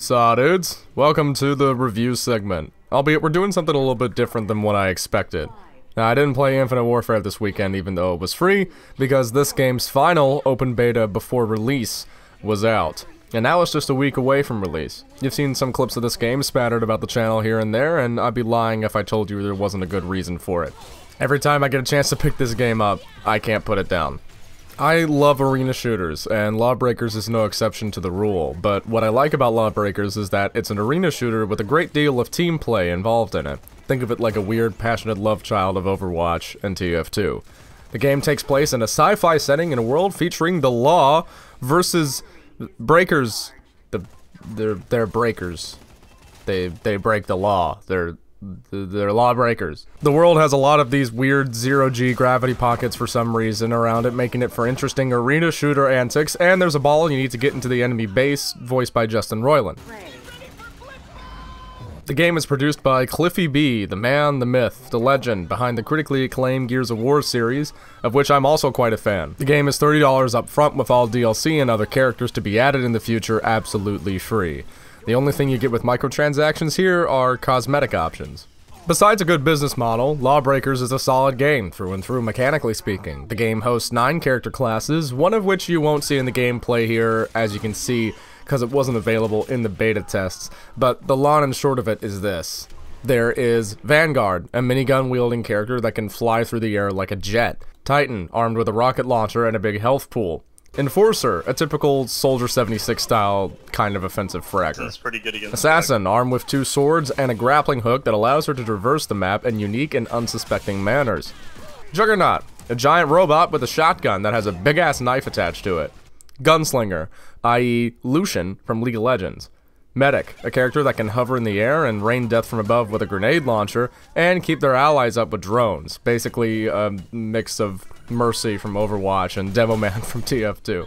Saw dudes, welcome to the review segment. Albeit we're doing something a little bit different than what I expected. Now, I didn't play Infinite Warfare this weekend even though it was free, because this game's final open beta before release was out. And now it's just a week away from release. You've seen some clips of this game spattered about the channel here and there, and I'd be lying if I told you there wasn't a good reason for it. Every time I get a chance to pick this game up, I can't put it down. I love arena shooters, and LawBreakers is no exception to the rule, but what I like about LawBreakers is that it's an arena shooter with a great deal of team play involved in it. Think of it like a weird, passionate love child of Overwatch and TF2. The game takes place in a sci-fi setting in a world featuring the law versus breakers. They're breakers. They break the law. They're lawbreakers. The world has a lot of these weird zero-G gravity pockets for some reason around it, making it for interesting arena shooter antics, and there's a ball you need to get into the enemy base, voiced by Justin Roiland. The game is produced by Cliffy B, the man, the myth, the legend behind the critically acclaimed Gears of War series, of which I'm also quite a fan. The game is $30 up front with all DLC and other characters to be added in the future absolutely free. The only thing you get with microtransactions here are cosmetic options. Besides a good business model, LawBreakers is a solid game, through and through mechanically speaking. The game hosts 9 character classes, one of which you won't see in the gameplay here, as you can see, because it wasn't available in the beta tests, but the long and short of it is this. There is Vanguard, a minigun-wielding character that can fly through the air like a jet. Titan, armed with a rocket launcher and a big health pool. Enforcer, a typical Soldier 76 style kind of offensive fragger. That's pretty good against Assassin, armed with 2 swords and a grappling hook that allows her to traverse the map in unique and unsuspecting manners. Juggernaut, a giant robot with a shotgun that has a big-ass knife attached to it. Gunslinger, i.e. Lucian from League of Legends. Medic, a character that can hover in the air and rain death from above with a grenade launcher, and keep their allies up with drones. Basically a mix of Mercy from Overwatch and Demoman from TF2.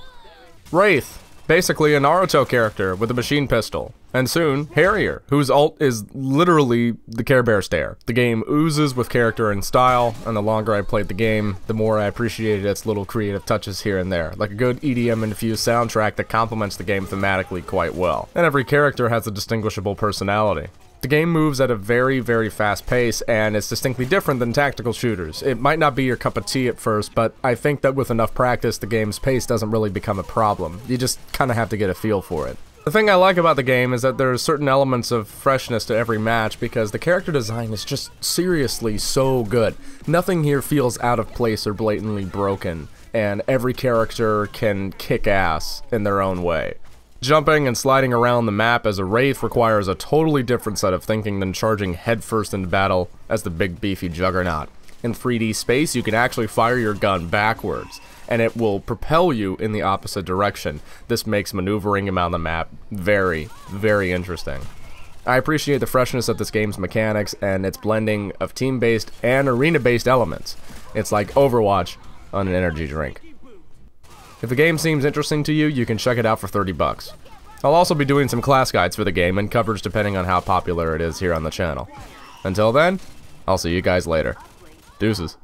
Wraith, basically a Naruto character with a machine pistol. And soon, Harrier, whose ult is literally the Care Bear stare. The game oozes with character and style, and the longer I played the game, the more I appreciated its little creative touches here and there, like a good EDM-infused soundtrack that complements the game thematically quite well. And every character has a distinguishable personality. The game moves at a very, very fast pace, and it's distinctly different than tactical shooters. It might not be your cup of tea at first, but I think that with enough practice, the game's pace doesn't really become a problem. You just kinda have to get a feel for it. The thing I like about the game is that there are certain elements of freshness to every match because the character design is just seriously so good. Nothing here feels out of place or blatantly broken, and every character can kick ass in their own way. Jumping and sliding around the map as a Wraith requires a totally different set of thinking than charging headfirst into battle as the big beefy Juggernaut. In 3D space, you can actually fire your gun backwards, and it will propel you in the opposite direction. This makes maneuvering around the map very, very interesting. I appreciate the freshness of this game's mechanics and its blending of team-based and arena-based elements. It's like Overwatch on an energy drink. If the game seems interesting to you, you can check it out for 30 bucks. I'll also be doing some class guides for the game and coverage depending on how popular it is here on the channel. Until then, I'll see you guys later. Deuces.